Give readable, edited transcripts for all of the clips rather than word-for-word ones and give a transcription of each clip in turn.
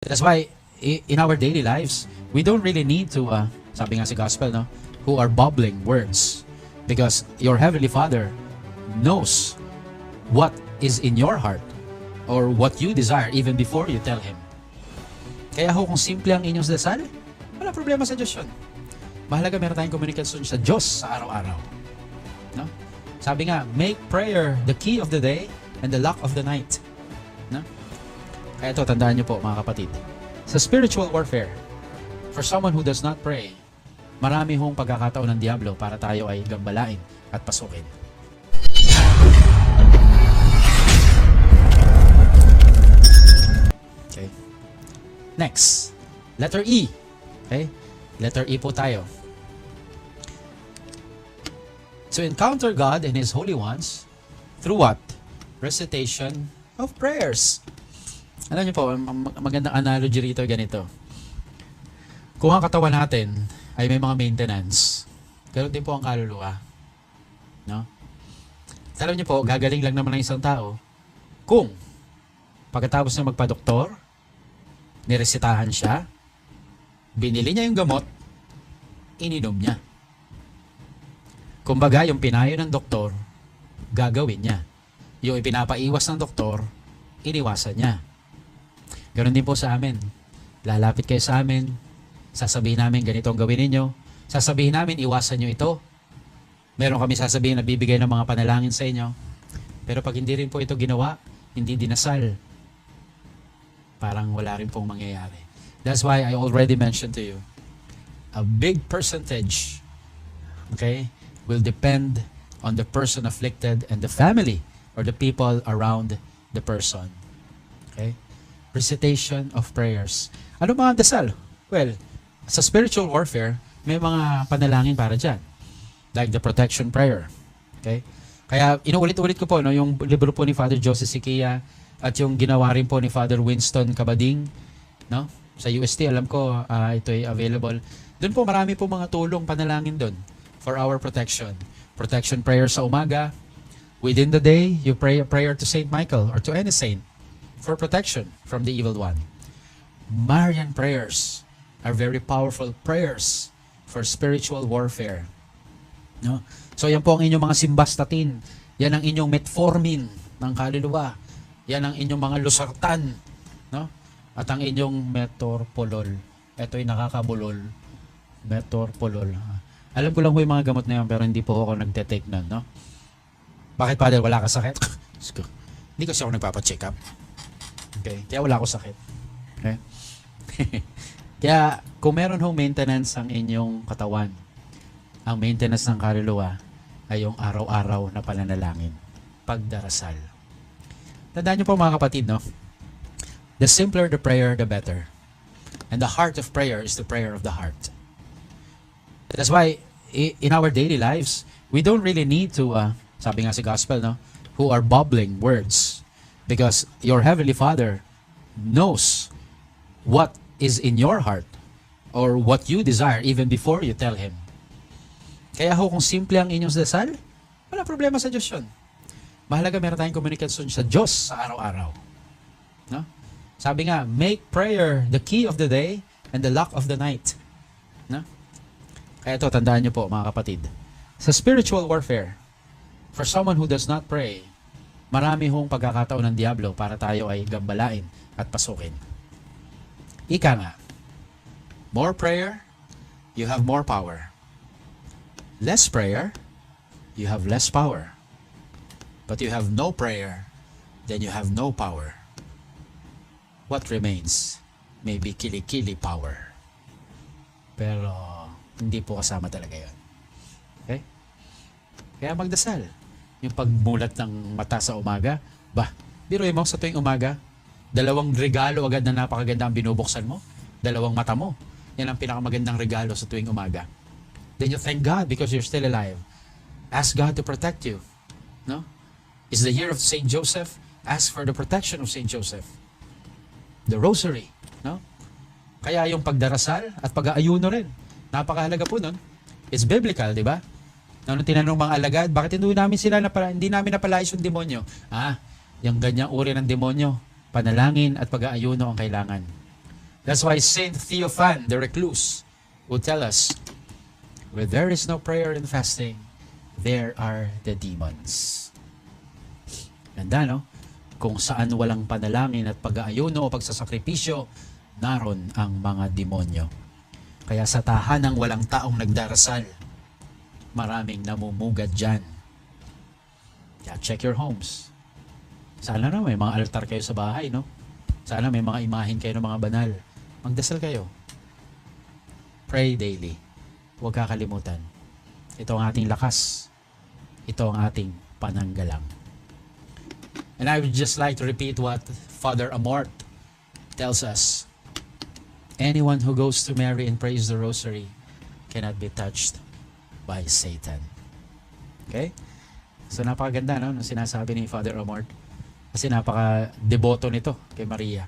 That's why in our daily lives, we don't really need to, sabi nga sa gospel, no, who are bubbling words. Because your Heavenly Father knows what is in your heart or what you desire even before you tell Him. Kaya ho, kung simple ang inyong dasal, wala problema sa Diyos yun. Mahalaga meron tayong komunikasyon sa Diyos sa araw-araw. No? Sabi nga, make prayer the key of the day and the lock of the night. No? Kaya ito, tandaan niyo po mga kapatid. Sa spiritual warfare, for someone who does not pray, marami hong pagkakataon ng Diablo para tayo ay gambalain at pasukin. Okay. Next, letter E. Okay? Letter E po tayo. To encounter God and His holy ones through what? Recitation of prayers. Alam niyo po, magandang analogy rito ganito. Kung ang katawan natin ay may mga maintenance, ganoon din po ang kaluluwa. No? Alam niyo po, gagaling lang naman ang isang tao kung pagkatapos na magpa-doktor, niresetahan siya, binili niya yung gamot, ininom niya. Kumbaga, yung pinayo ng doktor, gagawin niya. Yung ipinapaiwas ng doktor, iniwasan niya. Ganon din po sa amin. Lalapit kayo sa amin, sasabihin namin ganito ang gawin ninyo, sasabihin namin iwasan nyo ito. Meron kami sasabihin na bibigay ng mga panalangin sa inyo. Pero pag hindi rin po ito ginawa, hindi dinasal, parang wala rin pong mangyayari. That's why I already mentioned to you, a big percentage, okay, will depend on the person afflicted and the family or the people around the person. Okay? Recitation of prayers. Ano mga dasal? Well, sa spiritual warfare, may mga panalangin para dyan. Like the protection prayer. Okay? Kaya inuulit-ulit ko po no, yung libro po ni Father Joseph Siquia at yung ginawa rin po ni Father Winston Cabading, no? Sa UST, alam ko ito ay available. Doon po marami po mga tulong panalangin doon for our protection. Protection prayer sa umaga. Within the day, you pray a prayer to Saint Michael or to any saint for protection from the evil one. Marian prayers are very powerful prayers for spiritual warfare. No? So yan po ang inyong mga simvastatin. Yan ang inyong metformin ng kaluluwa. Yan ang inyong mga losartan. No? At ang inyong metorpolol. Ito ay nakakabulol. Metorpolol. Alam ko lang po yung mga gamot na yan pero hindi po ako nagte-take nun. No? Bakit, Father? Wala ka sakit? Hindi kasi ako nagpapacheck up. Okay? Kaya wala ako sakit. Okay? Kaya kung meron hong maintenance ang inyong katawan, ang maintenance ng kaluluwa ay yung araw-araw na pananalangin. Pagdarasal. Tandaan niyo po mga kapatid, no? The simpler the prayer, the better. And the heart of prayer is the prayer of the heart. That's why in our daily lives, we don't really need to, sabi nga sa gospel, no? Who are bubbling words. Because your Heavenly Father knows what is in your heart or what you desire even before you tell Him. Kaya ho, kung simple ang inyong dasal, wala problema sa Diyos yun. Mahalaga meron tayong komunikasyon sa Diyos sa araw-araw. No? Sabi nga, make prayer the key of the day and the lock of the night. No? Kaya ito, tandaan niyo po mga kapatid. Sa spiritual warfare, for someone who does not pray, marami hong pagkakataon ng Diablo para tayo ay gambalain at pasukin. Ika nga, more prayer, you have more power. Less prayer, you have less power. But you have no prayer, then you have no power. What remains may be kili-kili power. Pero hindi po kasama talaga yun. Okay? Kaya magdasal. Yung pagmulat ng mata sa umaga, biruin mo sa tuwing umaga, 2 regalo agad na napakaganda ang binubuksan mo, 2 mata mo. Yan ang pinakamagandang regalo sa tuwing umaga. Then you thank God because you're still alive. Ask God to protect you. No? It's the year of Saint Joseph. Ask for the protection of Saint Joseph. The rosary. No? Kaya yung pagdarasal at pag-aayuno rin. Napakahalaga po nun. It's biblical, di ba? Nung tinanong mga alagad, bakit hindi namin napalais yung demonyo? Yung ganyang uri ng demonyo, panalangin at pag-aayuno ang kailangan. That's why Saint Theophan, the recluse, would tell us, where there is no prayer and fasting, there are the demons. Ganda, no? Kung saan walang panalangin at pag-aayuno o pagsasakripisyo, naron ang mga demonyo. Kaya sa tahanang walang taong nagdarasal, maraming namumugad dyan. Kaya check your homes. Sana na may mga altar kayo sa bahay, no? Sana may mga imahin kayo ng mga banal. Magdasal kayo. Pray daily. Huwag kakalimutan. Ito ang ating lakas. Ito ang ating pananggalang. And I would just like to repeat what Father Amort tells us. Anyone who goes to Mary and prays the rosary cannot be touched by Satan. Okay? So napakaganda, no? Nung sinasabi ni Father Amort. Kasi napaka-deboto nito kay Maria.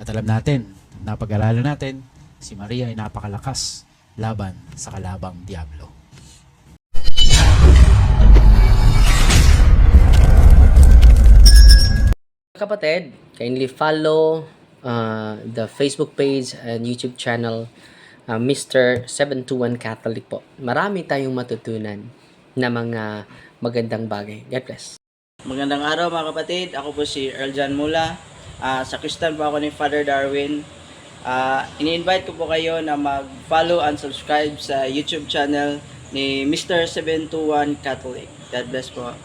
At alam natin, napag-aralan natin, si Maria ay napakalakas laban sa kalabang diablo. Kapatid, kindly follow the Facebook page and YouTube channel Mr. 721 Catholic po. Marami tayong matutunan na mga magandang bagay. God bless. Magandang araw mga kapatid, ako po si Earl Mula. Sakristan po ako ni Father Darwin. Ini-invite ko po kayo na mag-follow and subscribe sa YouTube channel ni Mr. 721 Catholic. God bless po.